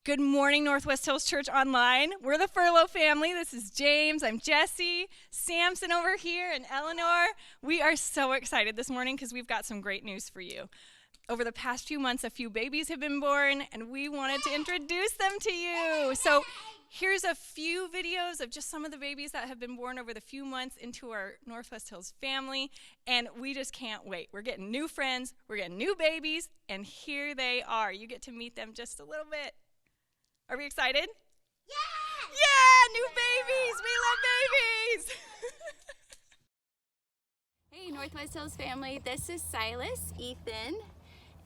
Good morning, Northwest Hills Church Online. We're the Furlough family. This is James. I'm Jesse, Samson over here, and Eleanor. We are so excited this morning because we've got some great news for you. Over the past few months, a few babies have been born, and we wanted to introduce them to you. So here's a few videos of just some of the babies that have been born over the few months into our Northwest Hills family, and we just can't wait. We're getting new friends, we're getting new babies, and here they are. You get to meet them just a little bit. Are we excited? Yeah! Yeah, new babies. We love babies. Hey, Northwest Hills family. This is Silas, Ethan,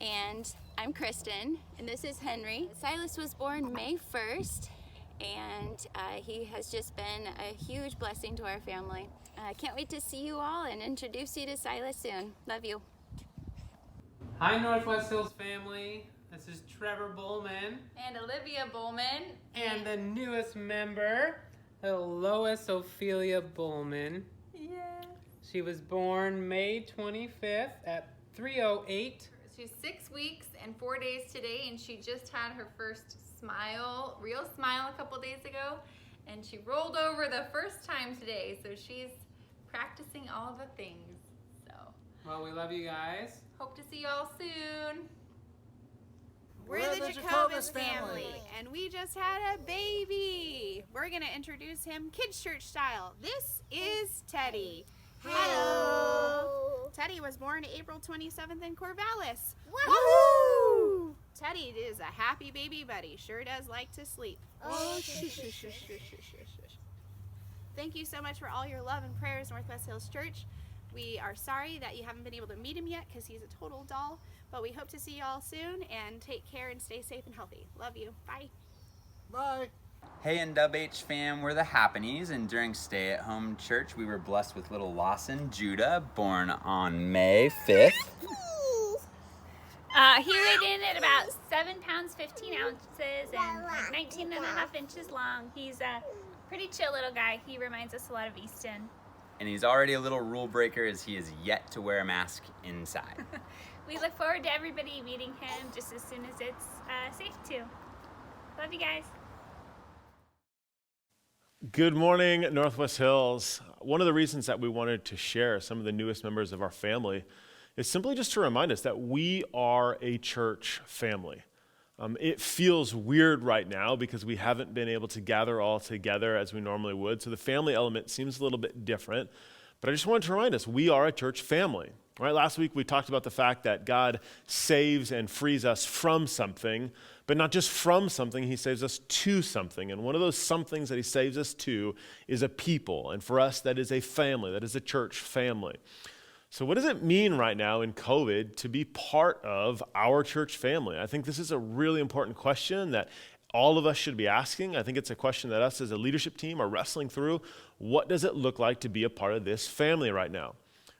and I'm Kristen, and this is Henry. Silas was born May 1st, and he has just been a huge blessing to our family. I can't wait to see you all and introduce you to Silas soon. Love you. Hi, Northwest Hills family. This is Trevor Bowman. And Olivia Bowman. And the newest member, Lois Ophelia Bowman. Yeah. She was born May 25th at 3:08. She's 6 weeks and 4 days today, and she just had her first real smile a couple days ago, and she rolled over the first time today, so she's practicing all the things. So, Well, we love you guys. hope to see y'all soon. We're the Jacobus family, and we just had a baby. We're going to introduce him kids' church style. This is Teddy. Hello. Teddy was born April 27th in Corvallis. Woohoo! Teddy is a happy baby, but he sure does like to sleep. Oh, shush, shush, shush, shush, shush, shush. Thank you so much for all your love and prayers, Northwest Hills Church. We are sorry that you haven't been able to meet him yet because he's a total doll, but we hope to see you all soon, and take care and stay safe and healthy. Love you. Bye. Bye. Hey, NWH fam, we're the Happenings, and during stay-at-home church, we were blessed with little Lawson Judah, born on May 5th. He weighed in at about 7 pounds, 15 ounces, and like 19 and a half inches long. He's a pretty chill little guy. He reminds us a lot of Easton. And he's already a little rule breaker as he is yet to wear a mask inside. We look forward to everybody meeting him just as soon as it's safe to. Love you guys. Good morning, Northwest Hills. One of the reasons that we wanted to share some of the newest members of our family is simply just to remind us that we are a church family. It feels weird right now because we haven't been able to gather all together as we normally would, so the family element seems a little bit different. But I just wanted to remind us, we are a church family. Right? Last week we talked about the fact that God saves and frees us from something, but not just from something, he saves us to something. And one of those somethings that he saves us to is a people. And for us, that is a family, that is a church family. So what does it mean right now in COVID to be part of our church family? I think this is a really important question that all of us should be asking. I think it's a question that us as a leadership team are wrestling through. What does it look like to be a part of this family right now?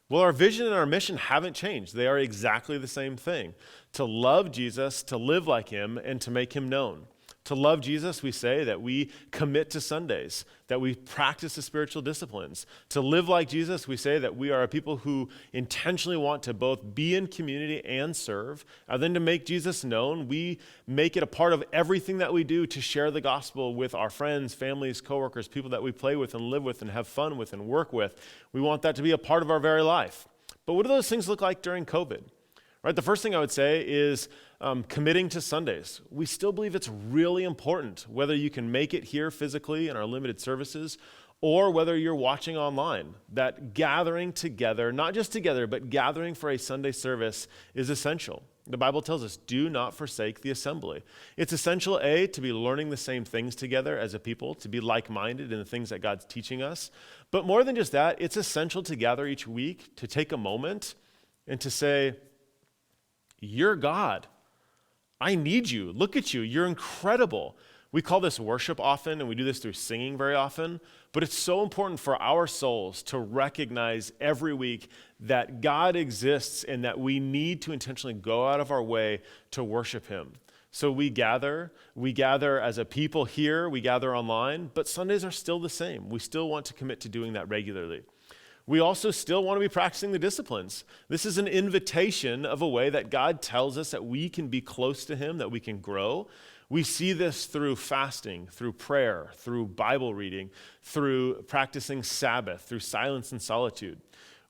Well, our vision and our mission haven't changed. They are exactly the same thing. To love Jesus, to live like him, and to make him known. To love Jesus, we say that we commit to Sundays, that we practice the spiritual disciplines. To live like Jesus, we say that we are a people who intentionally want to both be in community and serve. And then to make Jesus known, we make it a part of everything that we do to share the gospel with our friends, families, coworkers, people that we play with and live with and have fun with and work with. We want that to be a part of our very life. But what do those things look like during COVID? Right, the first thing I would say is committing to Sundays. We still believe it's really important, whether you can make it here physically in our limited services or whether you're watching online, that gathering together, not just together, but gathering for a Sunday service is essential. The Bible tells us, do not forsake the assembly. It's essential, A, to be learning the same things together as a people, to be like-minded in the things that God's teaching us. But more than just that, it's essential to gather each week, to take a moment and to say, you're God. I need you. Look at you. You're incredible. We call this worship often, and we do this through singing very often, but it's so important for our souls to recognize every week that God exists and that we need to intentionally go out of our way to worship him. So we gather as a people here, we gather online, but Sundays are still the same. We still want to commit to doing that regularly. We also still want to be practicing the disciplines. This is an invitation of a way that God tells us that we can be close to him, that we can grow. We see this through fasting, through prayer, through Bible reading, through practicing Sabbath, through silence and solitude.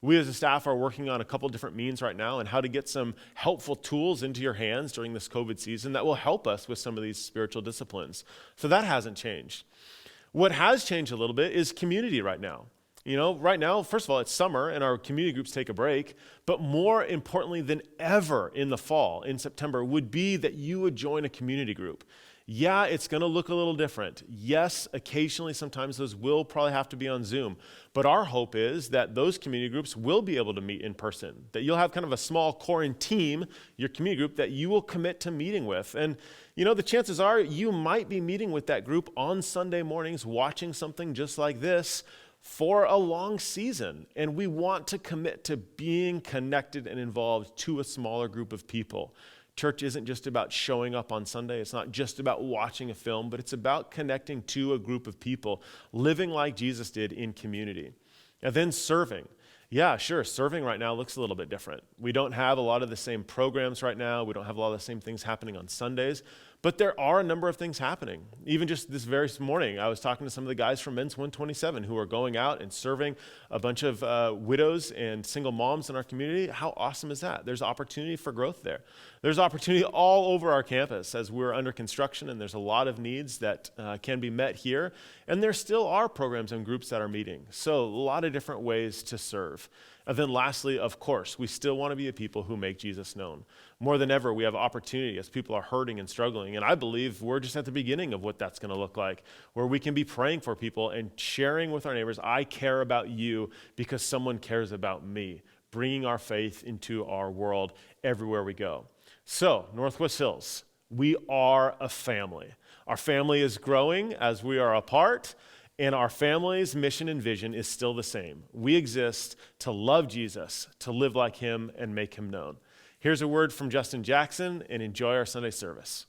We as a staff are working on a couple different means right now and how to get some helpful tools into your hands during this COVID season that will help us with some of these spiritual disciplines. So that hasn't changed. What has changed a little bit is community right now. Right now, first of all, it's summer and our community groups take a break, but more importantly than ever in the fall, in September, would be that you would join a community group. Yeah, it's going to look a little different. Yes, occasionally, sometimes those will probably have to be on Zoom, but our hope is that those community groups will be able to meet in person, that you'll have kind of a small core team, your community group, that you will commit to meeting with. And the chances are you might be meeting with that group on Sunday mornings, watching something just like this, for a long season, and we want to commit to being connected and involved to a smaller group of people. Church isn't just about showing up on Sunday. It's not just about watching a film, but it's about connecting to a group of people, living like Jesus did in community. And then serving. Yeah, sure, serving right now looks a little bit different. We don't have a lot of the same programs right now. We don't have a lot of the same things happening on Sundays. But there are a number of things happening. Even just this very morning, I was talking to some of the guys from Men's 127 who are going out and serving a bunch of widows and single moms in our community. How awesome is that? There's opportunity for growth there. There's opportunity all over our campus as we're under construction, and there's a lot of needs that can be met here. And there still are programs and groups that are meeting. So a lot of different ways to serve. And then lastly, of course, we still want to be a people who make Jesus known. More than ever, we have opportunity as people are hurting and struggling. And I believe we're just at the beginning of what that's going to look like, where we can be praying for people and sharing with our neighbors, I care about you because someone cares about me, bringing our faith into our world everywhere we go. So, Northwest Hills, we are a family. Our family is growing as we are apart. And our family's mission and vision is still the same. We exist to love Jesus, to live like him, and make him known. Here's a word from Justin Jackson, and enjoy our Sunday service.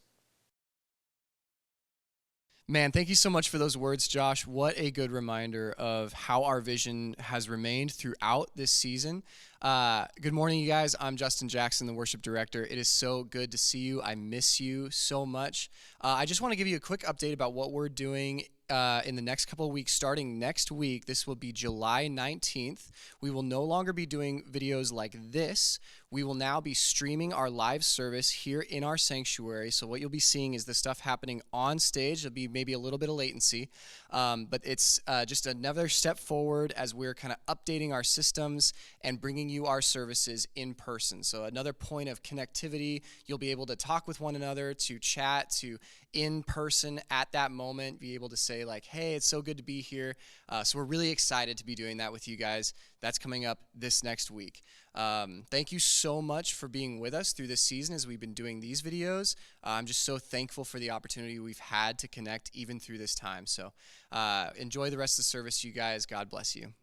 Man, thank you so much for those words, Josh. What a good reminder of how our vision has remained throughout this season. Good morning, you guys. I'm Justin Jackson, the worship director. It is so good to see you. I miss you so much. I just want to give you a quick update about what we're doing in the next couple of weeks. Starting next week, this will be July 19th. We will no longer be doing videos like this. We will now be streaming our live service here in our sanctuary. So what you'll be seeing is the stuff happening on stage. There'll be maybe a little bit of latency, but it's just another step forward as we're kind of updating our systems and bringing you our services in person. So another point of connectivity. You'll be able to talk with one another, to chat, to in person at that moment, be able to say like, hey, it's so good to be here. So we're really excited to be doing that with you guys. That's coming up this next week. Thank you so much for being with us through this season as we've been doing these videos. I'm just so thankful for the opportunity we've had to connect even through this time. So enjoy the rest of the service, you guys. God bless you.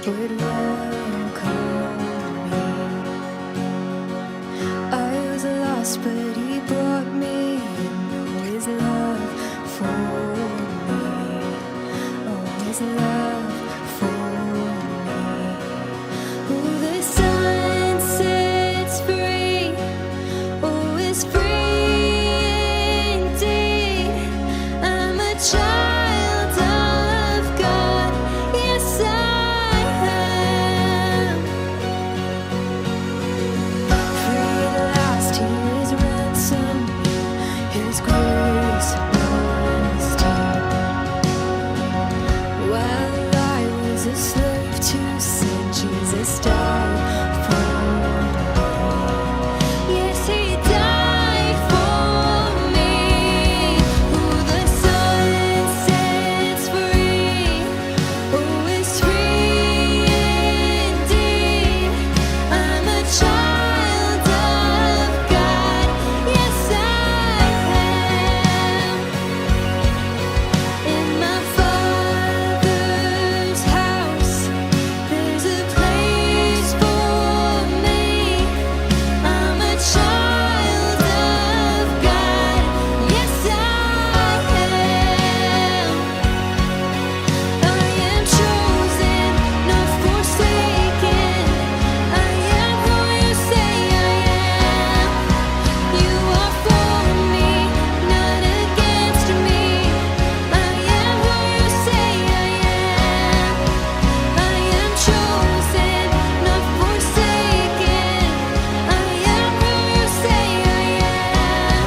would welcome me. I was lost, but he brought me in. Oh, his love for me. Oh, his love for me. Oh, the sun sets free. Oh, it's free indeed. I'm a child of God. Yes, I am. Free at last, He has ransomed me. His grace was deep. While I was a slave to sin, Jesus died for me. Yes, He died for me. Oh, the sun sets free. Oh, it's free indeed. I'm a child of God. Yes, I am. In my Father's house, there's a place for me. I'm a child of God. Yes, I am. I am chosen, not forsaken. I am who you say I am. You are for me, not against me. I am who you say I am. I am chosen, not forsaken. I am who you say I am.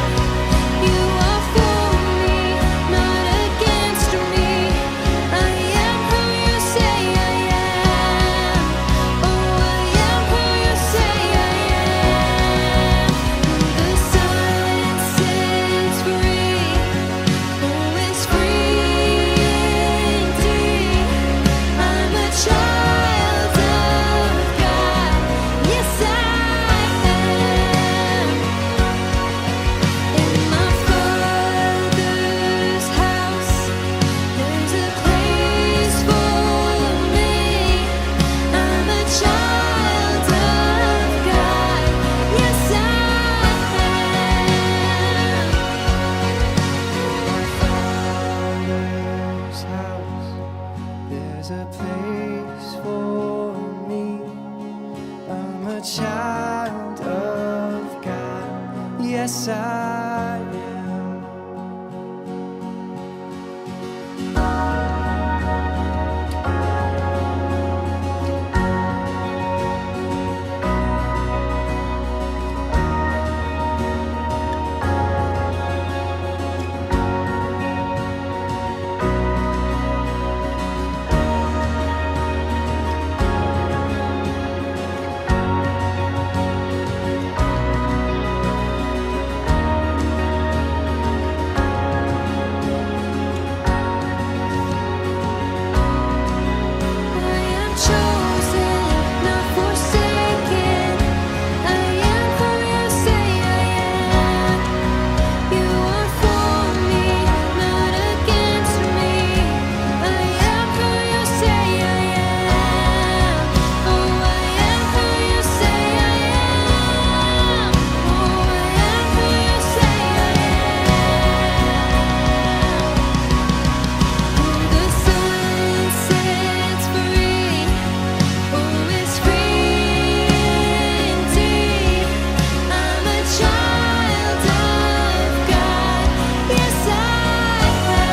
You are for me, not against me. I am who you say I am. Oh, I am who you say I am. The sun sets free. Oh, it's free indeed. I'm a child of God. Yes, I am. In my Father's house, there's a place for me. I'm a child of God. Yes, I am. Father's house, there's a place for me. I'm a child of God. Yes, I am. I am chosen, not forsaken. I am who you say I am. You are for me, not against me. I am who you say I am. Oh, I am who you say I am. Oh, I am who you say I am. Oh, the sun sets free. Oh, it's free indeed. I'm a child of God. Yes, I am.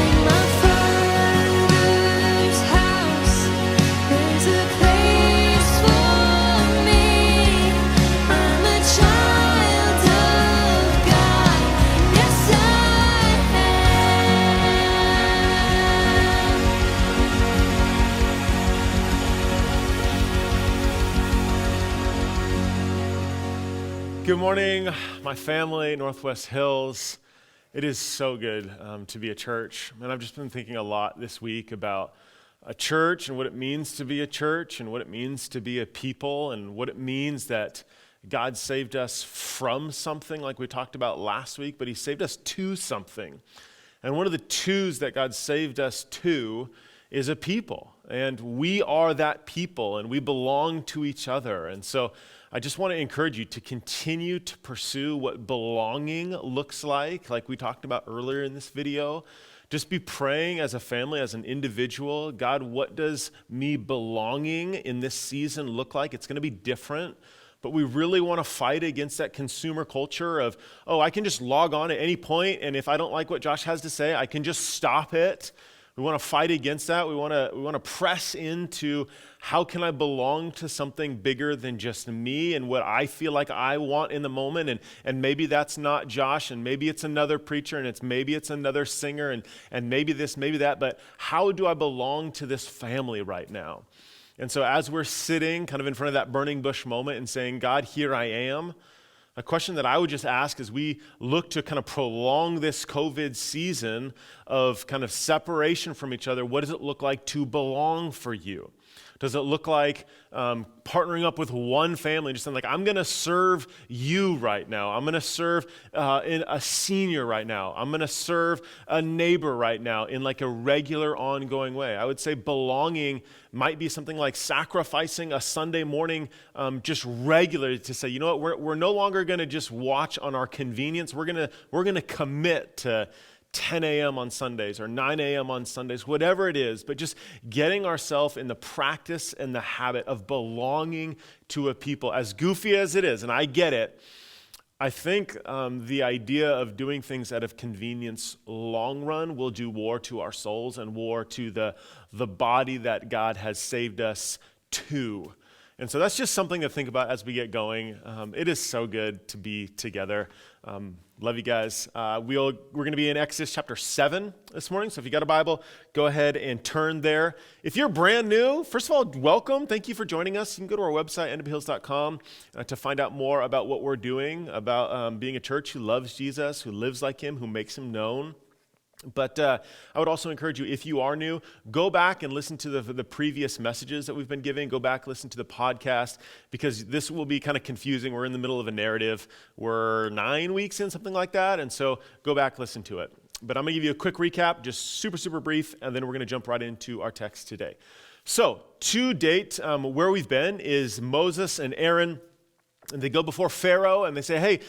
In my Father's house, there's a place for me. I'm a child of God. Yes, I Good morning, my family, Northwest Hills. It is so good to be a church. And I've just been thinking a lot this week about a church and what it means to be a church and what it means to be a people and what it means that God saved us from something like we talked about last week, but He saved us to something. And one of the twos that God saved us to is a people, and we are that people, and we belong to each other. And so I just want to encourage you to continue to pursue what belonging looks like we talked about earlier in this video. Just be praying as a family, as an individual. God, what does me belonging in this season look like? It's going to be different, but we really want to fight against that consumer culture of, oh, I can just log on at any point, and if I don't like what Josh has to say, I can just stop it. We want to fight against that. We want to press into how can I belong to something bigger than just me and what I feel like I want in the moment. And maybe that's not Josh, and maybe it's another preacher, and maybe it's another singer, and maybe this, maybe that. But how do I belong to this family right now? And so as we're sitting kind of in front of that burning bush moment and saying, God, here I am, a question that I would just ask as we look to kind of prolong this COVID season of kind of separation from each other, what does it look like to belong for you? Does it look like partnering up with one family, just saying like, I'm going to serve you right now. I'm going to serve a senior right now. I'm going to serve a neighbor right now in like a regular ongoing way. I would say belonging might be something like sacrificing a Sunday morning just regularly to say, you know what, we're no longer going to just watch on our convenience. We're going to commit to 10 a.m. on Sundays or 9 a.m. on Sundays, whatever it is, but just getting ourselves in the practice and the habit of belonging to a people, as goofy as it is, and I get it. I think the idea of doing things out of convenience long run will do war to our souls and war to the body that God has saved us to. And so that's just something to think about as we get going. It is so good to be together. Love you guys. We're going to be in Exodus chapter 7 this morning. So if you got a Bible, go ahead and turn there. If you're brand new, first of all, welcome. Thank you for joining us. You can go to our website, endofhills.com, to find out more about what we're doing, about being a church who loves Jesus, who lives like him, who makes him known. But I would also encourage you, if you are new, go back and listen to the previous messages that we've been giving. Go back, listen to the podcast, because this will be kind of confusing. We're in the middle of a narrative. We're 9 weeks in, something like that. And so go back, listen to it. But I'm going to give you a quick recap, just super, super brief, and then we're going to jump right into our text today. So to date, where we've been is Moses and Aaron. And they go before Pharaoh and they say, hey,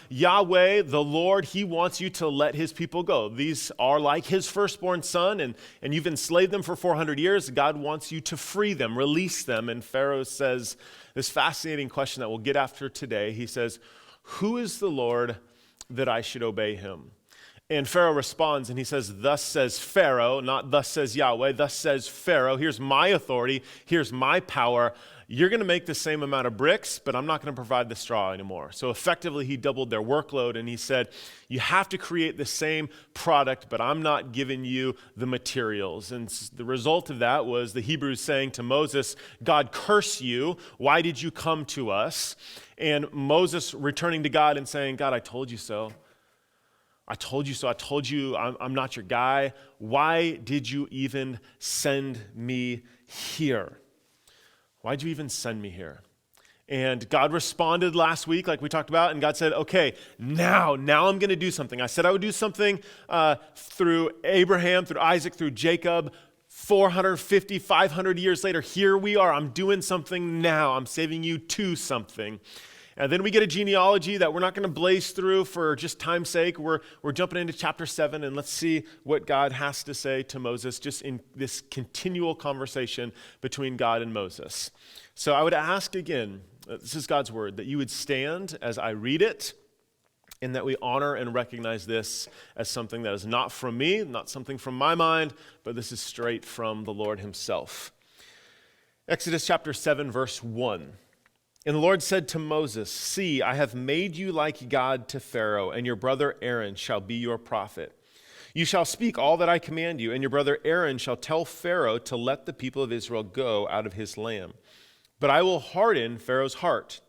Yahweh, the Lord, he wants you to let his people go. These are like his firstborn son, and you've enslaved them for 400 years. God wants you to free them, release them. And Pharaoh says this fascinating question that we'll get after today. He says, who is the Lord that I should obey him? And Pharaoh responds and he says, thus says Pharaoh, not thus says Yahweh, thus says Pharaoh, here's my authority, here's my power. You're going to make the same amount of bricks, but I'm not going to provide the straw anymore. So effectively, he doubled their workload, and he said, you have to create the same product, but I'm not giving you the materials. And the result of that was the Hebrews saying to Moses, God curse you. Why did you come to us? And Moses returning to God and saying, God, I told you so. I told you so. I told you I'm not your guy. Why did you even send me here? Why did you even send me here? And God responded last week, like we talked about, and God said, okay, now I'm going to do something. I said I would do something through Abraham, through Isaac, through Jacob. 450, 500 years later, here we are. I'm doing something now. I'm saving you to something. And then we get a genealogy that we're not going to blaze through for just time's sake. We're jumping into chapter 7, and let's see what God has to say to Moses just in this continual conversation between God and Moses. So I would ask again, this is God's word, that you would stand as I read it, and that we honor and recognize this as something that is not from me, not something from my mind, but this is straight from the Lord himself. Exodus chapter 7, verse 1. And the Lord said to Moses, see, I have made you like God to Pharaoh, and your brother Aaron shall be your prophet. You shall speak all that I command you, and your brother Aaron shall tell Pharaoh to let the people of Israel go out of his land. But I will harden Pharaoh's heart.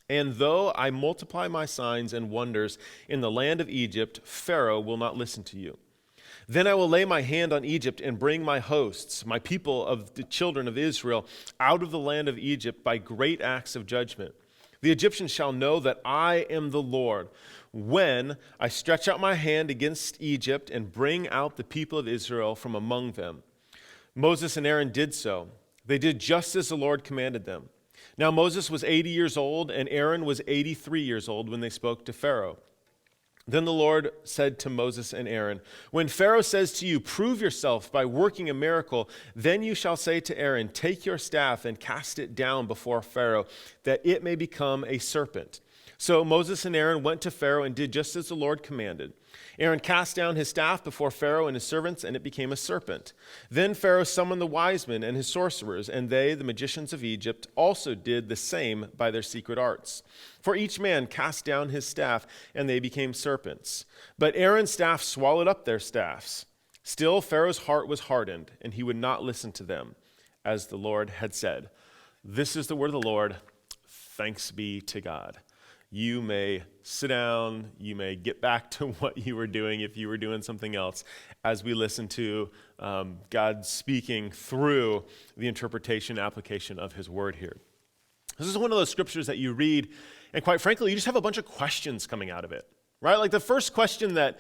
And though I multiply my signs and wonders in the land of Egypt, Pharaoh will not listen to you. Then I will lay my hand on Egypt and bring my hosts, my people of the children of Israel, out of the land of Egypt by great acts of judgment. The Egyptians shall know that I am the Lord, when I stretch out my hand against Egypt and bring out the people of Israel from among them. Moses and Aaron did so. They did just as the Lord commanded them. Now Moses was 80 years old, and Aaron was 83 years old when they spoke to Pharaoh. Then the Lord said to Moses and Aaron, "When Pharaoh says to you, 'Prove yourself by working a miracle,' then you shall say to Aaron, 'Take your staff and cast it down before Pharaoh, that it may become a serpent.'" So Moses and Aaron went to Pharaoh and did just as the Lord commanded. Aaron cast down his staff before Pharaoh and his servants, and it became a serpent. Then Pharaoh summoned the wise men and his sorcerers, and they, the magicians of Egypt, also did the same by their secret arts. For each man cast down his staff, and they became serpents. But Aaron's staff swallowed up their staffs. Still Pharaoh's heart was hardened, and he would not listen to them, as the Lord had said. This is the word of the Lord. Thanks be to God. You may sit down, you may get back to what you were doing if you were doing something else, as we listen to God speaking through the interpretation, application of his word here. This is one of those scriptures that you read, and quite frankly, you just have a bunch of questions coming out of it, right? Like the first question that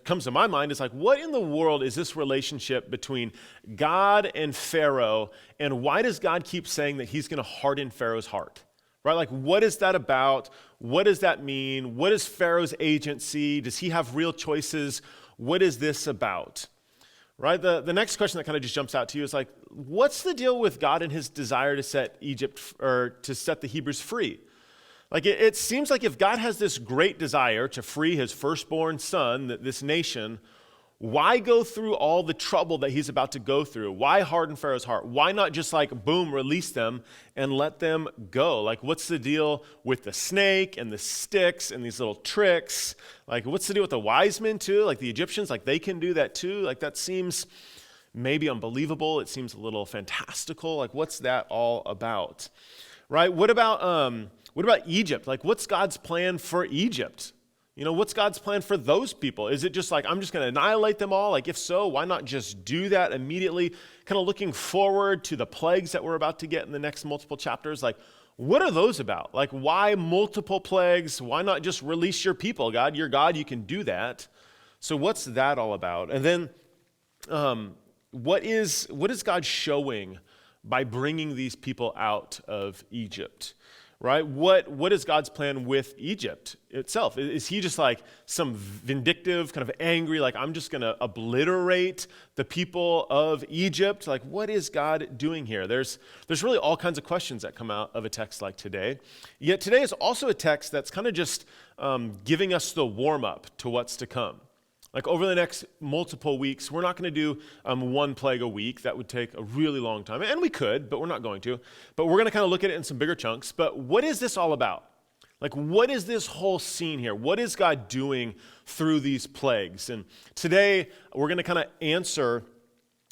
comes to my mind is like, what in the world is this relationship between God and Pharaoh, and why does God keep saying that he's going to harden Pharaoh's heart? Right? Like, what is that about? What does that mean? What is Pharaoh's agency? Does he have real choices? What is this about? Right? The next question that kind of just jumps out to you is like, what's the deal with God and his desire to set Egypt, or to set the Hebrews free? Like, it seems like if God has this great desire to free his firstborn son, this nation, why go through all the trouble that he's about to go through? Why harden Pharaoh's heart? Why not just like, boom, release them and let them go? Like, what's the deal with the snake and the sticks and these little tricks? Like, what's the deal with the wise men too? Like the Egyptians, like they can do that too? Like that seems maybe unbelievable. It seems a little fantastical. Like, what's that all about? Right? What about Egypt? Like, what's God's plan for Egypt? You know, what's God's plan for those people? Is it just like, I'm just going to annihilate them all? Like, if so, why not just do that immediately? Kind of looking forward to the plagues that we're about to get in the next multiple chapters. Like, what are those about? Like, why multiple plagues? Why not just release your people, God? You're God, you can do that. So what's that all about? And then what is God showing by bringing these people out of Egypt? Right? What is God's plan with Egypt itself? Is he just like some vindictive, kind of angry, like I'm just going to obliterate the people of Egypt? Like, what is God doing here? There's really all kinds of questions that come out of a text like today. Yet today is also a text that's kind of just giving us the warm-up to what's to come. Like over the next multiple weeks, we're not going to do one plague a week. That would take a really long time. And we could, but we're not going to. But we're going to kind of look at it in some bigger chunks. But what is this all about? Like, what is this whole scene here? What is God doing through these plagues? And today, we're going to kind of answer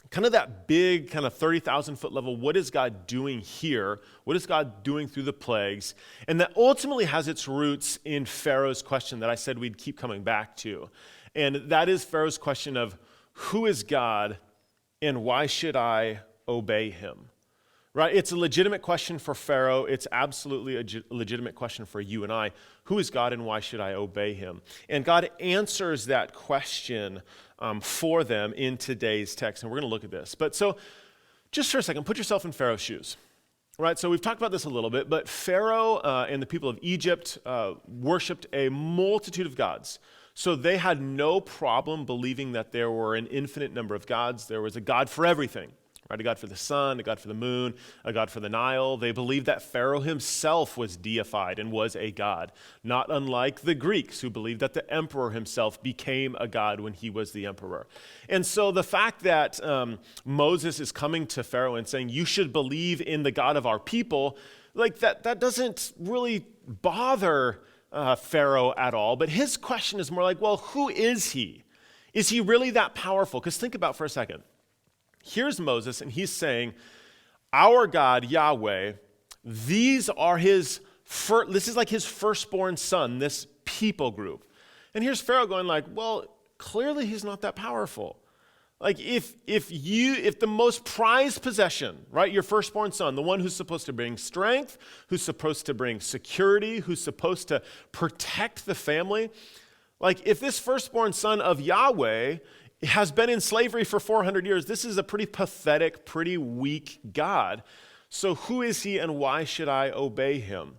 kind of that big kind of 30,000 foot level. What is God doing here? What is God doing through the plagues? And that ultimately has its roots in Pharaoh's question that I said we'd keep coming back to. And that is Pharaoh's question of, who is God and why should I obey him? Right? It's a legitimate question for Pharaoh. It's absolutely a legitimate question for you and I. Who is God and why should I obey him? And God answers that question for them in today's text. And we're going to look at this. But so just for a second, put yourself in Pharaoh's shoes. Right? So we've talked about this a little bit, but Pharaoh and the people of Egypt worshipped a multitude of gods. So they had no problem believing that there were an infinite number of gods. There was a God for everything, right? A God for the sun, a God for the moon, a God for the Nile. They believed that Pharaoh himself was deified and was a god, not unlike the Greeks who believed that the emperor himself became a god when he was the emperor. And so the fact that Moses is coming to Pharaoh and saying, you should believe in the God of our people, like that doesn't really bother Pharaoh at all, but his question is more like, well, who is he? Is he really that powerful? Because think about for a second. Here's Moses, and he's saying, our God, Yahweh, this is like his firstborn son, this people group. And here's Pharaoh going like, well, clearly he's not that powerful. Like if the most prized possession, right, your firstborn son, the one who's supposed to bring strength, who's supposed to bring security, who's supposed to protect the family, like if this firstborn son of Yahweh has been in slavery for 400 years. This is a pretty pathetic, pretty weak God. So who is he and why should I obey him?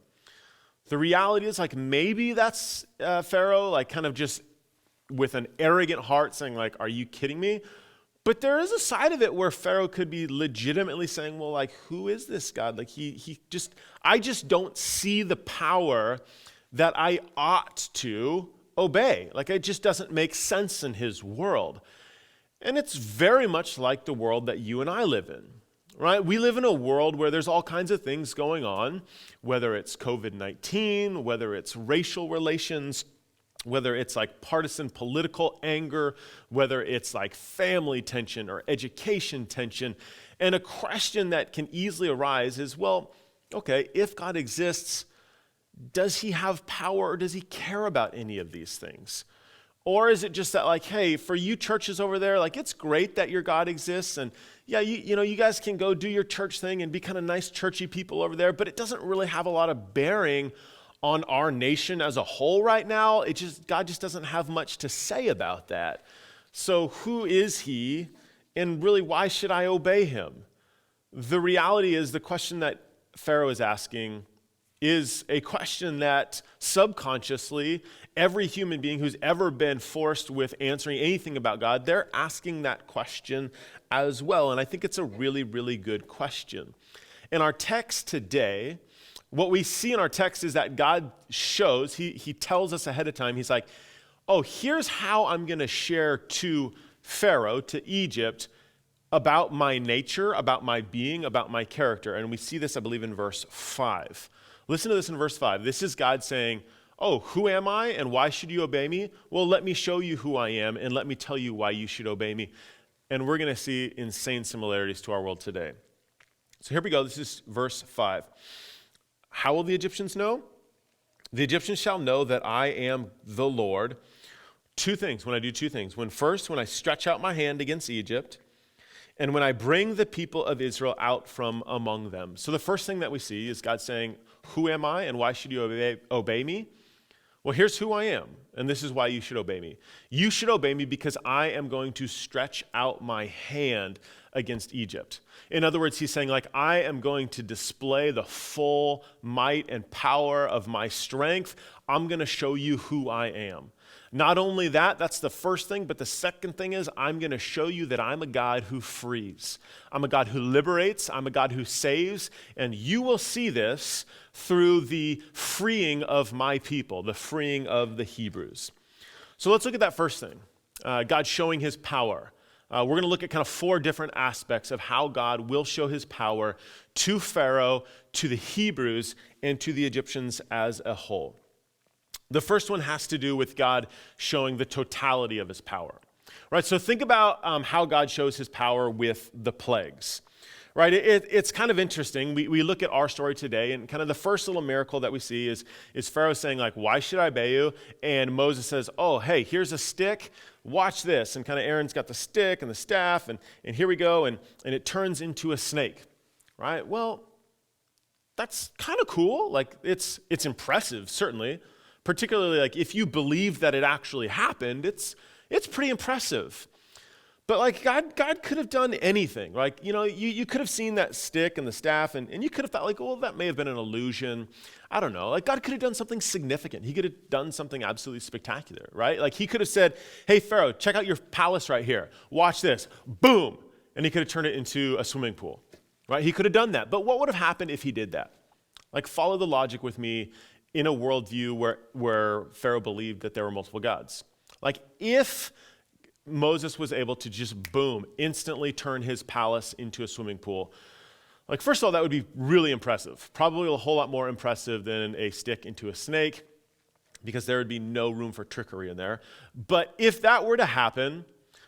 The reality is like maybe that's Pharaoh, like kind of just with an arrogant heart saying like, are you kidding me? But there is a side of it where Pharaoh could be legitimately saying, well, like, who is this God? Like I just don't see the power that I ought to obey. Like it just doesn't make sense in his world. And it's very much like the world that you and I live in, right? We live in a world where there's all kinds of things going on, whether it's COVID-19, whether it's racial relations, whether it's like partisan political anger, whether it's like family tension or education tension. And a question that can easily arise is, well, okay, if God exists, does he have power or does he care about any of these things? Or is it just that like, hey, for you churches over there, like it's great that your God exists and yeah, you guys can go do your church thing and be kind of nice churchy people over there, but it doesn't really have a lot of bearing on our nation as a whole right now. God just doesn't have much to say about that. So who is he and really why should I obey him? The reality is the question that Pharaoh is asking is a question that subconsciously every human being who's ever been forced with answering anything about God, they're asking that question as well. And I think it's a really, really good question. In our text today, what we see in our text is that God shows, he tells us ahead of time, he's like, oh, here's how I'm going to share to Pharaoh, to Egypt, about my nature, about my being, about my character. And we see this, I believe, in verse 5. Listen to this in verse 5. This is God saying, oh, who am I and why should you obey me? Well, let me show you who I am and let me tell you why you should obey me. And we're going to see insane similarities to our world today. So here we go. This is verse 5. How will the Egyptians know? The Egyptians shall know that I am the Lord. Two things, when I do two things. When I stretch out my hand against Egypt, and when I bring the people of Israel out from among them. So the first thing that we see is God saying, who am I and why should you obey me? Well, here's who I am, and this is why you should obey me. You should obey me because I am going to stretch out my hand against Egypt. In other words, he's saying, like, I am going to display the full might and power of my strength. I'm going to show you who I am. Not only that, that's the first thing, but the second thing is I'm going to show you that I'm a God who frees. I'm a God who liberates. I'm a God who saves. And you will see this through the freeing of my people, the freeing of the Hebrews. So let's look at that first thing, God showing his power. We're going to look at kind of four different aspects of how God will show his power to Pharaoh, to the Hebrews, and to the Egyptians as a whole. The first one has to do with God showing the totality of his power, right? So think about how God shows his power with the plagues, right? It's kind of interesting. We look at our story today, and kind of the first little miracle that we see is Pharaoh saying, like, why should I obey you? And Moses says, oh, hey, here's a stick. Watch this. And kind of Aaron's got the stick and the staff, and here we go, and it turns into a snake, right? Well, that's kind of cool. Like, it's impressive, certainly. Particularly, like, if you believe that it actually happened, it's pretty impressive. But, like, God could have done anything. Like, you could have seen that stick and the staff, and you could have thought, like, well, that may have been an illusion. I don't know. Like, God could have done something significant. He could have done something absolutely spectacular, right? Like, he could have said, hey, Pharaoh, check out your palace right here. Watch this. Boom. And he could have turned it into a swimming pool, right? He could have done that. But what would have happened if he did that? Like, follow the logic with me. In a worldview where Pharaoh believed that there were multiple gods. Like, if Moses was able to just, boom, instantly turn his palace into a swimming pool, like, first of all, that would be really impressive. Probably a whole lot more impressive than a stick into a snake, because there would be no room for trickery in there. But if that were to happen,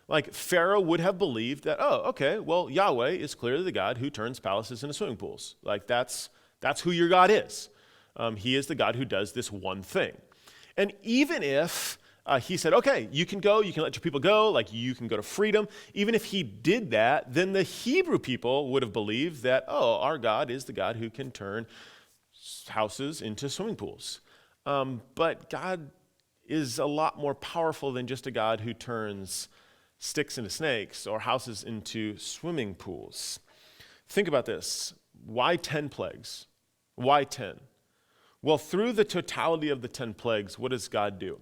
like, Pharaoh would have believed that, oh, okay, well, Yahweh is clearly the God who turns palaces into swimming pools. Like, that's who your God is. He is the God who does this one thing. And even if he said, okay, you can go, you can let your people go, like you can go to freedom, even if he did that, then the Hebrew people would have believed that, oh, our God is the God who can turn houses into swimming pools. But God is a lot more powerful than just a God who turns sticks into snakes or houses into swimming pools. Think about this. Why 10 plagues? Why 10? Well, through the totality of the 10 plagues, what does God do?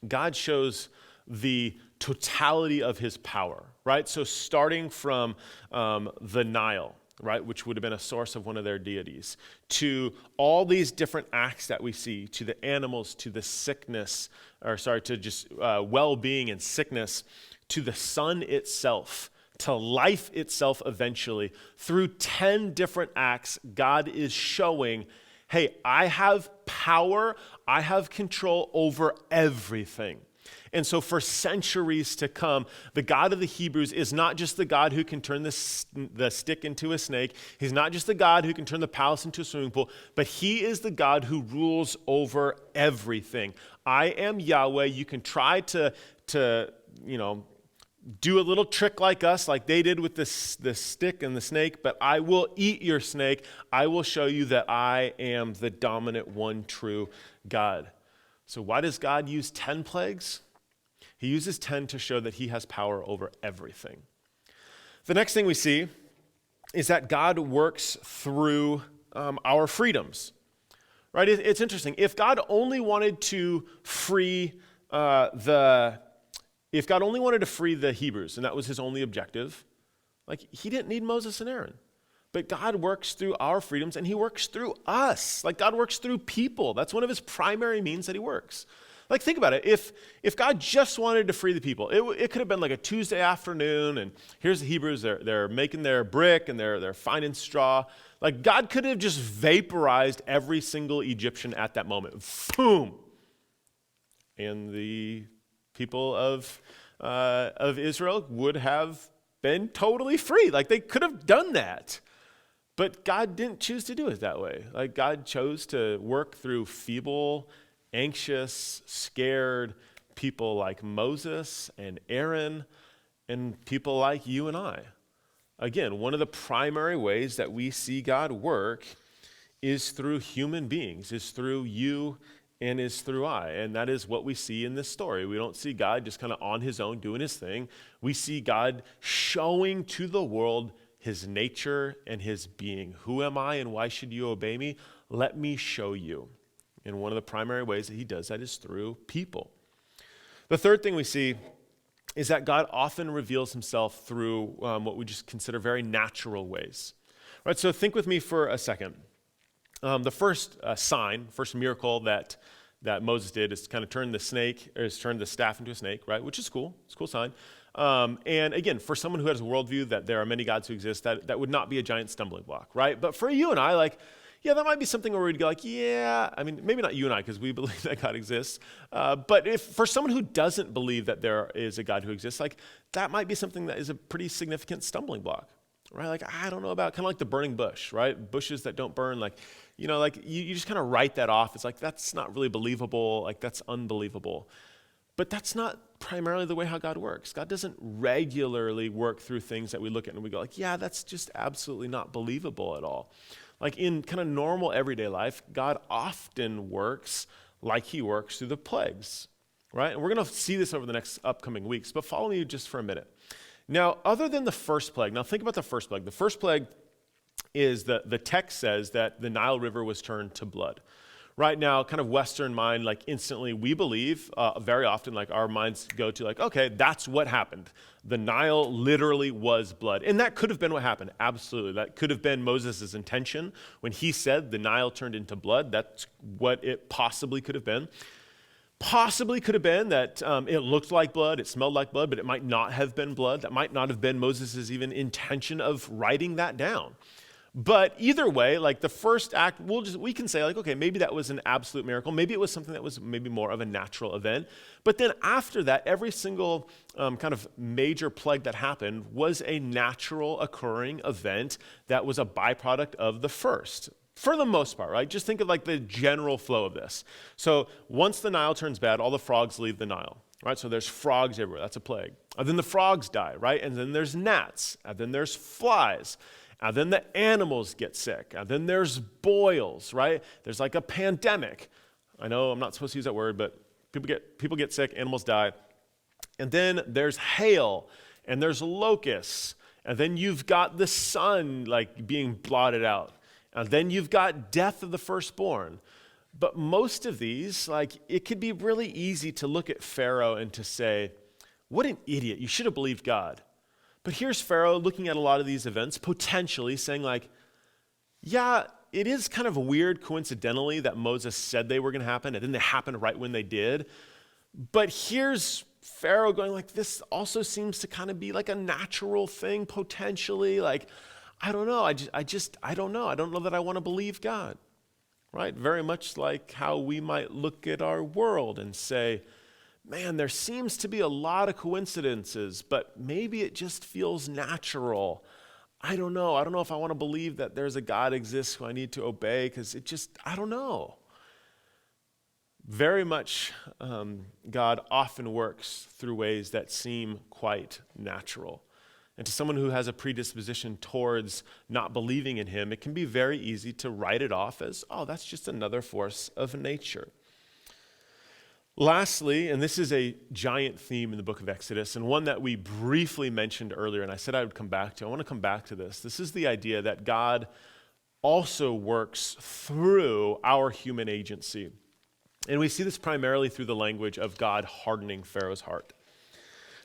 God shows the totality of his power, right? So starting from the Nile, right, which would have been a source of one of their deities, to all these different acts that we see, to the animals, to the sickness, to just well-being and sickness, to the sun itself, to life itself eventually. Through 10 different acts, God is showing, hey, I have power, I have control over everything. And so for centuries to come, the God of the Hebrews is not just the God who can turn the stick into a snake. He's not just the God who can turn the palace into a swimming pool, but he is the God who rules over everything. I am Yahweh. You can try to do a little trick like us, like they did with the stick and the snake, but I will eat your snake. I will show you that I am the dominant one true God. So why does God use 10 plagues? He uses 10 to show that he has power over everything. The next thing we see is that God works through our freedoms, right? It's interesting. If God only wanted to free the Hebrews, and that was his only objective, like he didn't need Moses and Aaron. But God works through our freedoms, and he works through us. Like God works through people. That's one of his primary means that he works. Like think about it. If God just wanted to free the people, it could have been like a Tuesday afternoon, and here's the Hebrews. They're making their brick, and they're finding straw. Like God could have just vaporized every single Egyptian at that moment. Boom. And the people of Israel would have been totally free. Like they could have done that. But God didn't choose to do it that way. Like God chose to work through feeble, anxious, scared people like Moses and Aaron and people like you and I. Again, one of the primary ways that we see God work is through human beings, is through you and is through I. And that is what we see in this story. We don't see God just kind of on his own doing his thing. We see God showing to the world his nature and his being. Who am I and why should you obey me? Let me show you. And one of the primary ways that he does that is through people. The third thing we see is that God often reveals himself through what we just consider very natural ways. Right, so think with me for a second. The first first miracle that Moses did is kind of turn the staff into a snake, right? Which is cool. It's a cool sign. And again, for someone who has a worldview that there are many gods who exist, that would not be a giant stumbling block, right? But for you and I, that might be something where we'd go maybe not you and I, because we believe that God exists. But if for someone who doesn't believe that there is a God who exists, that might be something that is a pretty significant stumbling block, right? I don't know about kind of like the burning bush, right? Bushes that don't burn, you just kind of write that off. It's that's not really believable. That's unbelievable. But that's not primarily the way how God works. God doesn't regularly work through things that we look at and we go that's just absolutely not believable at all. In kind of normal everyday life, God often works like he works through the plagues, right? And we're going to see this over the next upcoming weeks, but follow me just for a minute. Now, other than the first plague, now think about the first plague. The first plague is the text says that the Nile River was turned to blood. Right now, kind of Western mind, instantly we believe, very often, our minds go to okay, that's what happened. The Nile literally was blood. And that could have been what happened, absolutely. That could have been Moses' intention when he said the Nile turned into blood. That's what it possibly could have been. Possibly could have been that it looked like blood, it smelled like blood, but it might not have been blood. That might not have been Moses' even intention of writing that down. But either way, the first act, we can say okay, maybe that was an absolute miracle. Maybe it was something that was maybe more of a natural event. But then after that, every single kind of major plague that happened was a natural occurring event that was a byproduct of the first. For the most part, right? Just think of the general flow of this. So once the Nile turns bad, all the frogs leave the Nile, right? So there's frogs everywhere. That's a plague. And then the frogs die, right? And then there's gnats. And then there's flies. And then the animals get sick. And then there's boils, right? There's a pandemic. I know I'm not supposed to use that word, but people get sick, animals die. And then there's hail, and there's locusts, and then you've got the sun like being blotted out, and then you've got death of the firstborn. But most of these, like, it could be really easy to look at Pharaoh and to say, what an idiot, you should have believed God. But here's Pharaoh looking at a lot of these events, potentially saying like, yeah, it is kind of weird coincidentally that Moses said they were going to happen, and then they happened right when they did. But here's Pharaoh going like, this also seems to kind of be like a natural thing potentially. Like, I don't know. I don't know. I don't know that I want to believe God, right? Very much like how we might look at our world and say, man, there seems to be a lot of coincidences, but maybe it just feels natural. I don't know. I don't know if I want to believe that there's a God exists who I need to obey because I don't know. Very much, God often works through ways that seem quite natural. And to someone who has a predisposition towards not believing in him, it can be very easy to write it off as, oh, that's just another force of nature. Lastly, and this is a giant theme in the book of Exodus, and one that we briefly mentioned earlier, and I said I would come back to. I want to come back to this. This is the idea that God also works through our human agency. And we see this primarily through the language of God hardening Pharaoh's heart.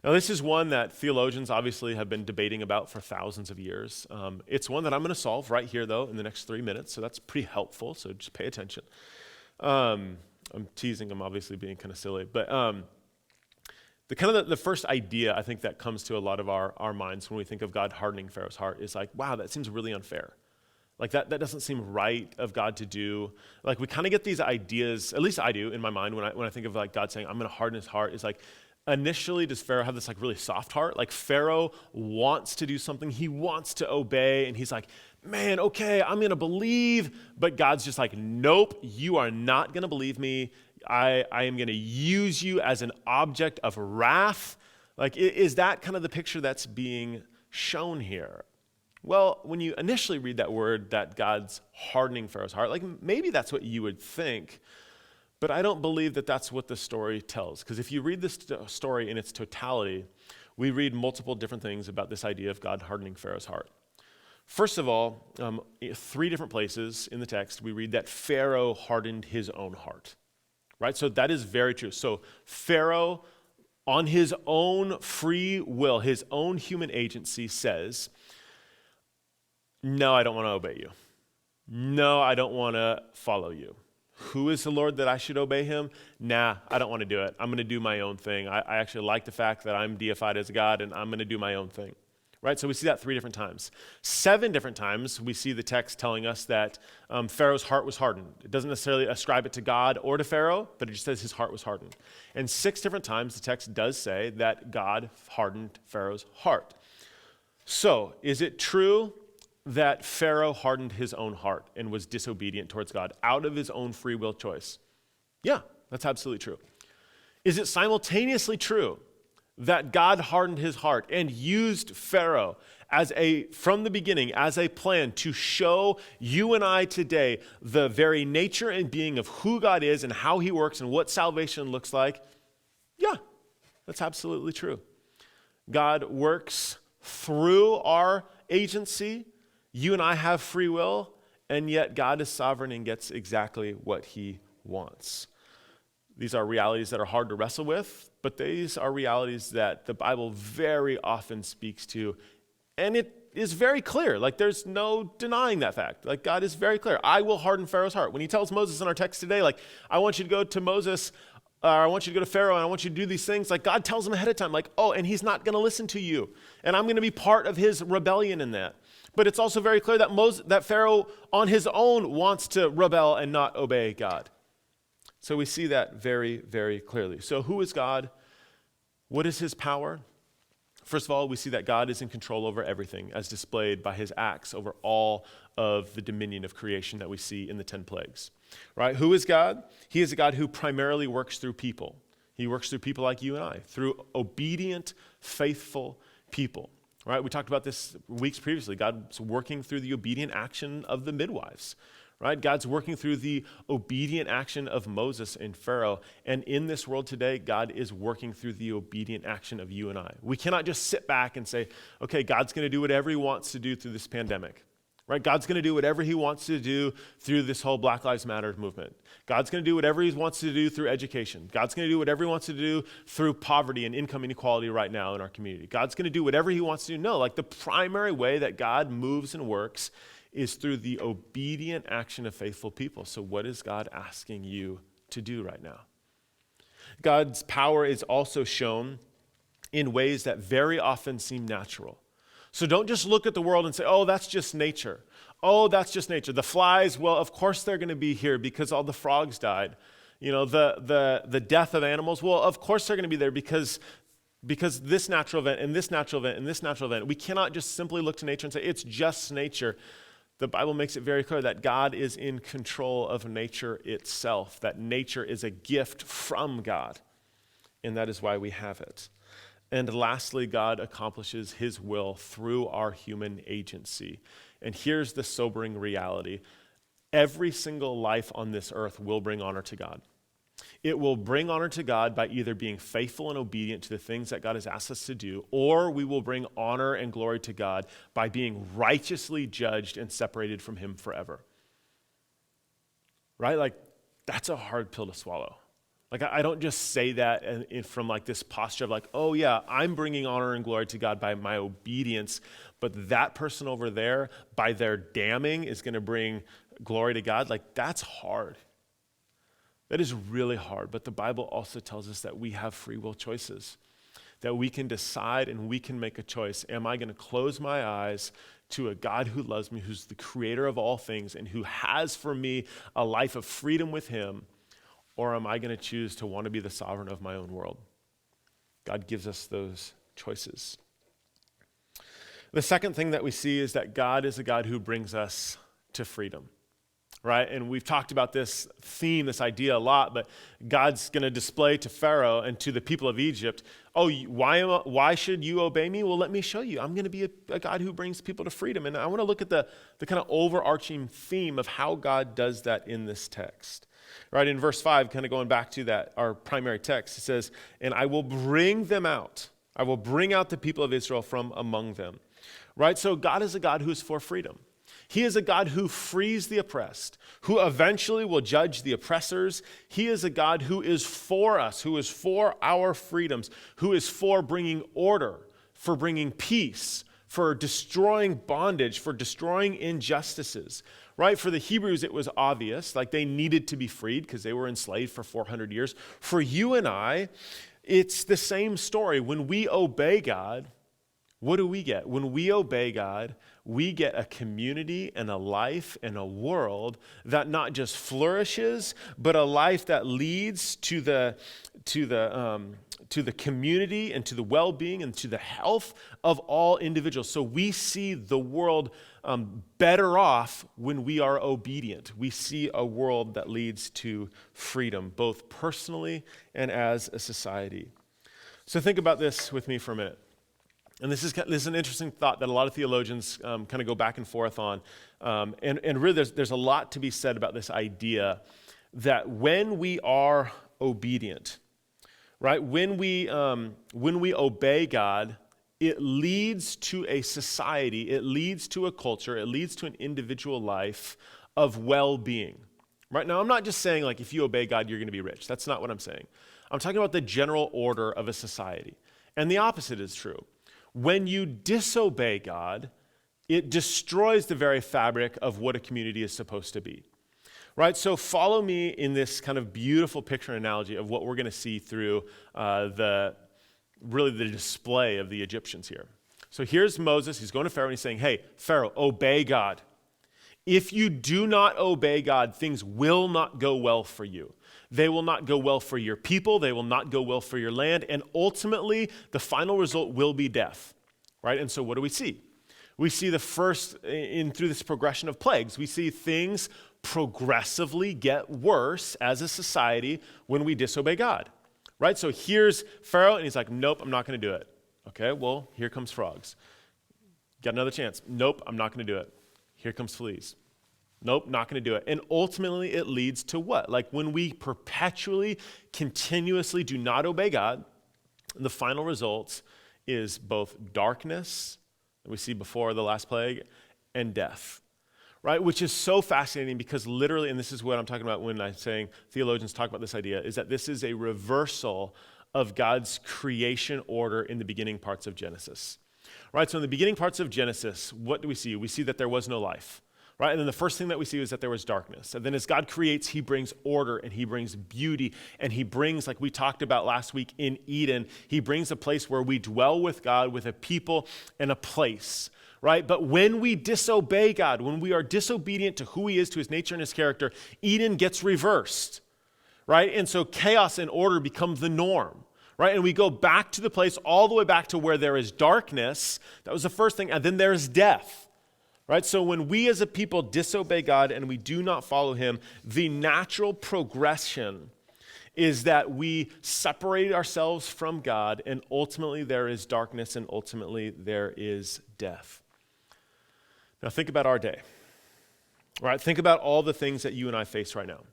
Now, this is one that theologians obviously have been debating about for thousands of years. It's one that I'm going to solve right here, though, in the next 3 minutes, so that's pretty helpful, so just pay attention. I'm teasing, I'm obviously being kind of silly, but the first idea I think that comes to a lot of our minds when we think of God hardening Pharaoh's heart is like, wow, that seems really unfair. Like that doesn't seem right of God to do. Like we kind of get these ideas, at least I do in my mind when I think of like God saying, I'm going to harden his heart, is like, initially does Pharaoh have this like really soft heart? Like Pharaoh wants to do something, he wants to obey, and he's like, man, okay, I'm going to believe, but God's just like, nope, you are not going to believe me. I am going to use you as an object of wrath. Like, is that kind of the picture that's being shown here? Well, when you initially read that word that God's hardening Pharaoh's heart, like maybe that's what you would think, but I don't believe that that's what the story tells. Because if you read this story in its totality, we read multiple different things about this idea of God hardening Pharaoh's heart. First of all, 3 different places in the text, we read that Pharaoh hardened his own heart, right? So that is very true. So Pharaoh, on his own free will, his own human agency says, no, I don't want to obey you. No, I don't want to follow you. Who is the Lord that I should obey him? Nah, I don't want to do it. I'm going to do my own thing. I actually like the fact that I'm deified as God, and I'm going to do my own thing. Right? So we see that 3 different times. 7 different times we see the text telling us that Pharaoh's heart was hardened. It doesn't necessarily ascribe it to God or to Pharaoh, but it just says his heart was hardened. And 6 different times the text does say that God hardened Pharaoh's heart. So is it true that Pharaoh hardened his own heart and was disobedient towards God out of his own free will choice? Yeah, that's absolutely true. Is it simultaneously true that God hardened his heart and used Pharaoh from the beginning as a plan to show you and I today the very nature and being of who God is and how he works and what salvation looks like? Yeah, that's absolutely true. God works through our agency. You and I have free will, and yet God is sovereign and gets exactly what he wants. These are realities that are hard to wrestle with, but these are realities that the Bible very often speaks to, and it is very clear. Like, there's no denying that fact. Like, God is very clear. I will harden Pharaoh's heart. When he tells Moses in our text today, like, I want you to go to Moses, I want you to go to Pharaoh, and I want you to do these things, like, God tells him ahead of time, like, oh, and he's not going to listen to you, and I'm going to be part of his rebellion in that. But it's also very clear that Pharaoh on his own wants to rebel and not obey God. So we see that very, very clearly. So who is God? What is his power? First of all, we see that God is in control over everything, as displayed by his acts over all of the dominion of creation that we see in the 10 plagues. Right? Who is God? He is a God who primarily works through people. He works through people like you and I, through obedient, faithful people. Right? We talked about this weeks previously. God's working through the obedient action of the midwives. right? God's working through the obedient action of Moses and Pharaoh. And in this world today, God is working through the obedient action of you and I. We cannot just sit back and say, okay, God's going to do whatever he wants to do through this pandemic, right? God's going to do whatever he wants to do through this whole Black Lives Matter movement. God's going to do whatever he wants to do through education. God's going to do whatever he wants to do through poverty and income inequality right now in our community. God's going to do whatever he wants to do. No, like the primary way that God moves and works is through the obedient action of faithful people. So what is God asking you to do right now? God's power is also shown in ways that very often seem natural. So don't just look at the world and say, oh, that's just nature. Oh, that's just nature. The flies, well, of course they're going to be here because all the frogs died. You know, the death of animals, well, of course they're going to be there because this natural event and this natural event and this natural event. We cannot just simply look to nature and say, it's just nature. The Bible makes it very clear that God is in control of nature itself, that nature is a gift from God, and that is why we have it. And lastly, God accomplishes his will through our human agency. And here's the sobering reality. Every single life on this earth will bring honor to God. It will bring honor to God by either being faithful and obedient to the things that God has asked us to do, or we will bring honor and glory to God by being righteously judged and separated from him forever. Right? Like, that's a hard pill to swallow. Like, I don't just say that from like this posture of like, oh yeah, I'm bringing honor and glory to God by my obedience, but that person over there, by their damning, is going to bring glory to God. Like, that's hard. That is really hard, but the Bible also tells us that we have free will choices, that we can decide and we can make a choice. Am I going to close my eyes to a God who loves me, who's the creator of all things, and who has for me a life of freedom with him, or am I going to choose to want to be the sovereign of my own world? God gives us those choices. The second thing that we see is that God is a God who brings us to freedom. Right? And we've talked about this theme, this idea a lot, but God's going to display to Pharaoh and to the people of Egypt, oh, why should you obey me? Well, let me show you. I'm going to be a God who brings people to freedom. And I want to look at the kind of overarching theme of how God does that in this text. Right? In verse 5, kind of going back to that, our primary text, it says, and I will bring them out. I will bring out the people of Israel from among them. Right? So God is a God who is for freedom. He is a God who frees the oppressed, who eventually will judge the oppressors. He is a God who is for us, who is for our freedoms, who is for bringing order, for bringing peace, for destroying bondage, for destroying injustices. Right? For the Hebrews, it was obvious, like they needed to be freed because they were enslaved for 400 years. For you and I, it's the same story. When we obey God, what do we get? When we obey God, we get a community and a life and a world that not just flourishes, but a life that leads to the community and to the well-being and to the health of all individuals. So we see the world better off when we are obedient. We see a world that leads to freedom, both personally and as a society. So think about this with me for a minute. And this is an interesting thought that a lot of theologians kind of go back and forth on. And really there's a lot to be said about this idea that when we are obedient, right, when we obey God, it leads to a society, it leads to a culture, it leads to an individual life of well-being. Right? Now, I'm not just saying like if you obey God, you're going to be rich. That's not what I'm saying. I'm talking about the general order of a society. And the opposite is true. When you disobey God, it destroys the very fabric of what a community is supposed to be. Right? So follow me in this kind of beautiful picture and analogy of what we're going to see through the display of the Egyptians here. So here's Moses. He's going to Pharaoh and he's saying, hey, Pharaoh, obey God. If you do not obey God, things will not go well for you. They will not go well for your people. They will not go well for your land. And ultimately, the final result will be death. Right? And so what do we see? We see the first, through this progression of plagues, we see things progressively get worse as a society when we disobey God. Right? So here's Pharaoh, and he's like, nope, I'm not going to do it. Okay, well, here comes frogs. Got another chance. Nope, I'm not going to do it. Here comes fleas. Nope, not going to do it. And ultimately, it leads to what? Like when we perpetually, continuously do not obey God, the final result is both darkness, that we see before the last plague, and death, right? Which is so fascinating because literally, and this is what I'm talking about when I'm saying theologians talk about this idea, is that this is a reversal of God's creation order in the beginning parts of Genesis, right? So in the beginning parts of Genesis, what do we see? We see that there was no life. Right? And then the first thing that we see is that there was darkness. And then as God creates, he brings order and he brings beauty and he brings, like we talked about last week in Eden, he brings a place where we dwell with God, with a people and a place, right? But when we disobey God, when we are disobedient to who he is, to his nature and his character, Eden gets reversed, right? And so chaos and order become the norm. Right? And we go back to the place all the way back to where there is darkness. That was the first thing. And then there's death. Right? So when we as a people disobey God and we do not follow him, the natural progression is that we separate ourselves from God and ultimately there is darkness and ultimately there is death. Now think about our day. Right? Think about all the things that you and I face right now.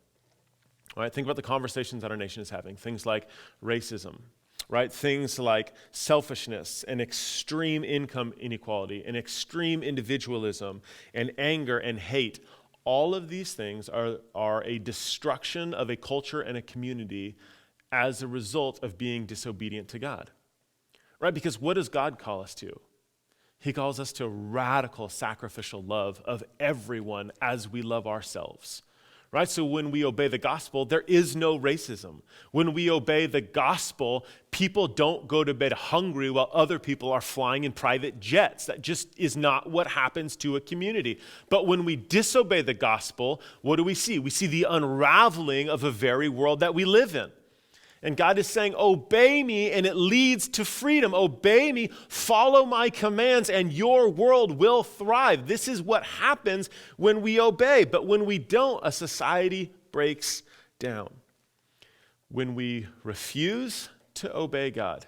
Right? Think about the conversations that our nation is having. Things like racism. Right? Things like selfishness and extreme income inequality and extreme individualism and anger and hate. All of these things are a destruction of a culture and a community as a result of being disobedient to God. Right? Because what does God call us to? He calls us to radical sacrificial love of everyone as we love ourselves. Right? So when we obey the gospel, there is no racism. When we obey the gospel, people don't go to bed hungry while other people are flying in private jets. That just is not what happens to a community. But when we disobey the gospel, what do we see? We see the unraveling of a very world that we live in. And God is saying, obey me, and it leads to freedom. Obey me, follow my commands, and your world will thrive. This is what happens when we obey. But when we don't, a society breaks down. When we refuse to obey God,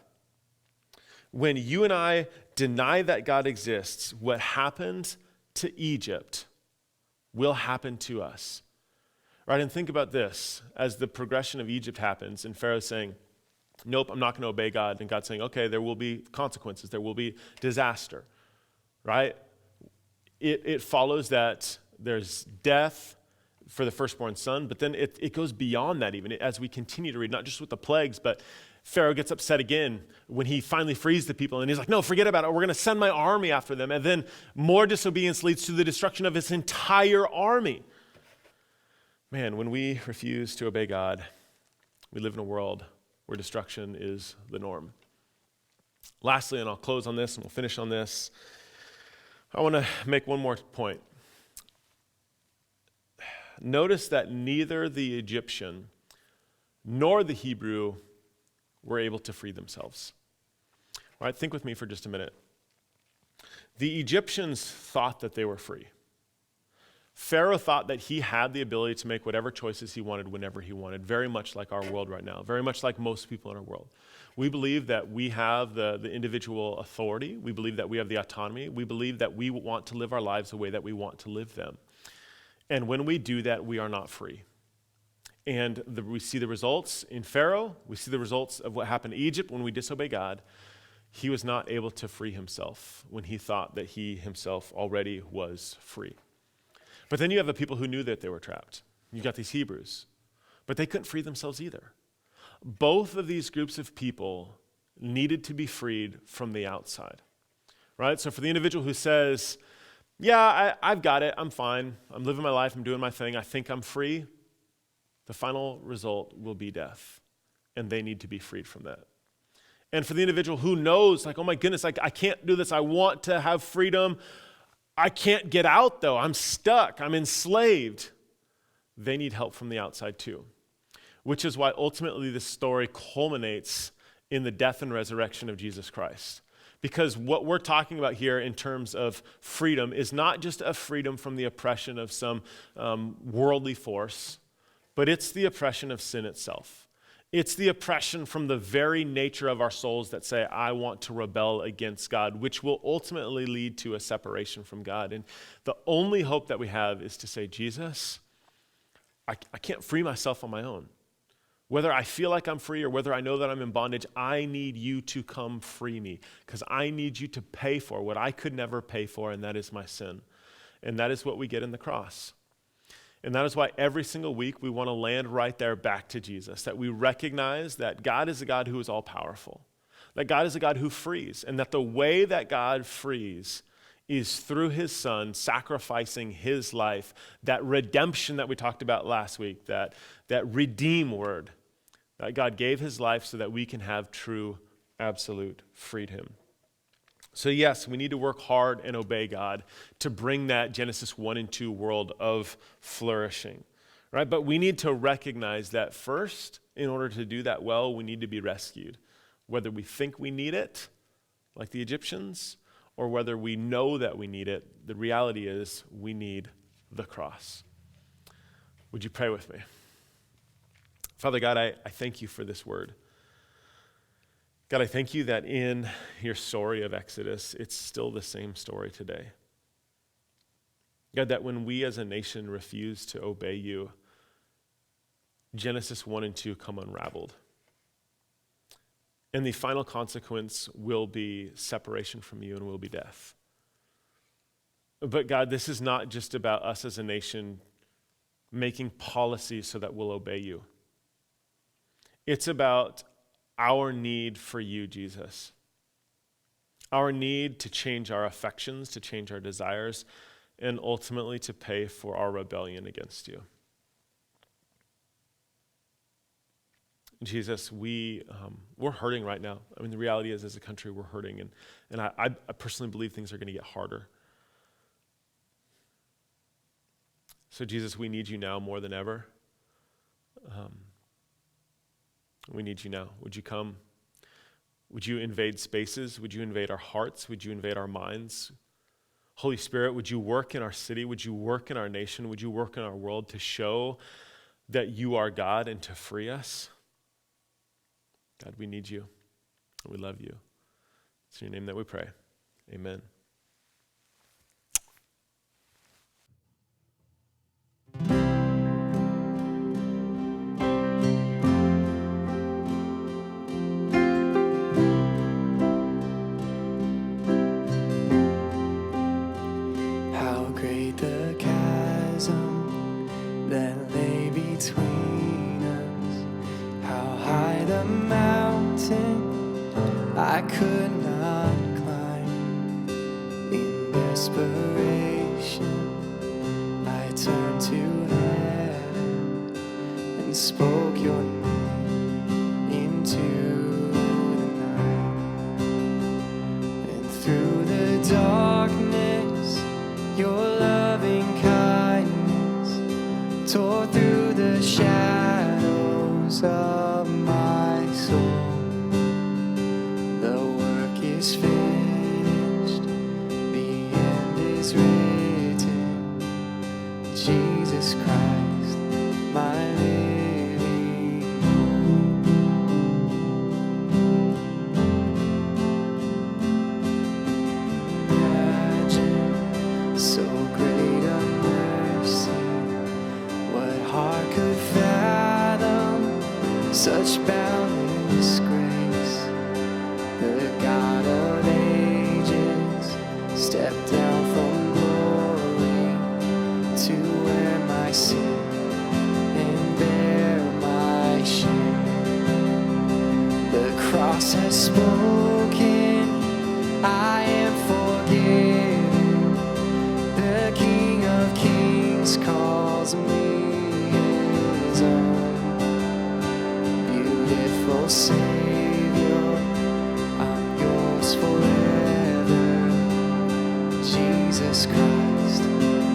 when you and I deny that God exists, what happened to Egypt will happen to us. Right, and think about this, as the progression of Egypt happens, and Pharaoh's saying, nope, I'm not going to obey God, and God's saying, okay, there will be consequences, there will be disaster, right? It follows that there's death for the firstborn son, but then it goes beyond that even, as we continue to read, not just with the plagues, but Pharaoh gets upset again when he finally frees the people, and he's like, no, forget about it, we're going to send my army after them, and then more disobedience leads to the destruction of his entire army. Man, when we refuse to obey God, we live in a world where destruction is the norm. Lastly, and I'll close on this and we'll finish on this, I want to make one more point. Notice that neither the Egyptian nor the Hebrew were able to free themselves. All right, think with me for just a minute. The Egyptians thought that they were free. Pharaoh thought that he had the ability to make whatever choices he wanted whenever he wanted, very much like our world right now, very much like most people in our world. We believe that we have the individual authority. We believe that we have the autonomy. We believe that we want to live our lives the way that we want to live them. And when we do that, we are not free. And we see the results in Pharaoh. We see the results of what happened to Egypt when we disobey God. He was not able to free himself when he thought that he himself already was free. But then you have the people who knew that they were trapped. You got these Hebrews, but they couldn't free themselves either. Both of these groups of people needed to be freed from the outside, right? So for the individual who says, yeah, I've got it, I'm fine, I'm living my life, I'm doing my thing, I think I'm free, the final result will be death, and they need to be freed from that. And for the individual who knows, like, oh my goodness, I can't do this, I want to have freedom, I can't get out though, I'm stuck, I'm enslaved. They need help from the outside too, which is why ultimately this story culminates in the death and resurrection of Jesus Christ. Because what we're talking about here in terms of freedom is not just a freedom from the oppression of some worldly force, but it's the oppression of sin itself. It's the oppression from the very nature of our souls that say, I want to rebel against God, which will ultimately lead to a separation from God. And the only hope that we have is to say, Jesus, I can't free myself on my own. Whether I feel like I'm free or whether I know that I'm in bondage, I need you to come free me because I need you to pay for what I could never pay for, and that is my sin. And that is what we get in the cross. And that is why every single week we want to land right there back to Jesus, that we recognize that God is a God who is all-powerful, that God is a God who frees, and that the way that God frees is through his son sacrificing his life, that redemption that we talked about last week, that redeem word, that God gave his life so that we can have true, absolute freedom. So yes, we need to work hard and obey God to bring that Genesis 1 and 2 world of flourishing, right? But we need to recognize that first, in order to do that well, we need to be rescued. Whether we think we need it, like the Egyptians, or whether we know that we need it, the reality is we need the cross. Would you pray with me? Father God, I thank you for this word. God, I thank you that in your story of Exodus, it's still the same story today. God, that when we as a nation refuse to obey you, Genesis 1 and 2 come unraveled. And the final consequence will be separation from you and will be death. But God, this is not just about us as a nation making policies so that we'll obey you. It's about our need for you, Jesus. Our need to change our affections, to change our desires, and ultimately to pay for our rebellion against you. Jesus, we're hurting right now. I mean, the reality is, as a country, we're hurting, and I personally believe things are going to get harder. So, Jesus, we need you now more than ever. We need you now. Would you come? Would you invade spaces? Would you invade our hearts? Would you invade our minds? Holy Spirit, would you work in our city? Would you work in our nation? Would you work in our world to show that you are God and to free us? God, we need you. We love you. It's in your name that we pray. Amen. How great the chasm that lay between us. How high the mountain I could not climb. In desperation, I turned to heaven and spoke your name into the night. And through the darkness, your loving kindness tore through the shadows of my soul. The work is finished, the end is written. Jesus Christ, my living hope. Imagine so great a mercy, what heart could fathom such boundless grace? The God of ages stepped down from glory to wear my sin and bear my shame. The cross has spoken, I am forgiven. The King of Kings calls me his own. Beautiful Savior, I'm yours forever. Jesus Christ,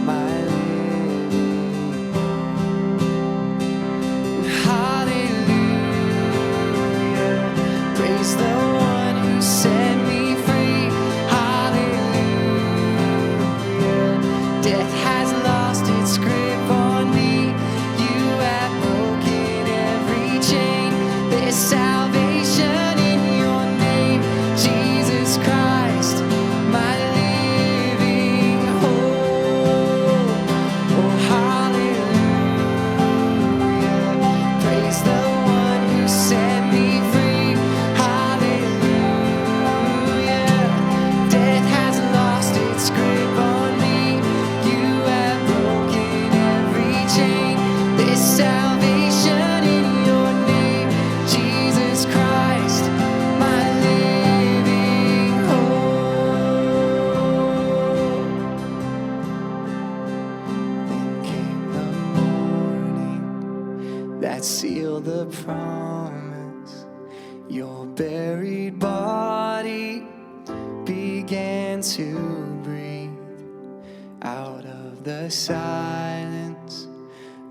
my living hope. Hallelujah, praise the one who set me free. Hallelujah, death has lost its grip on me. You have broken every chain. that sealed the promise. Your buried body began to breathe out of the silence.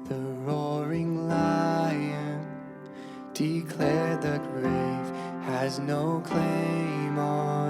The roaring lion declared the grave has no claim on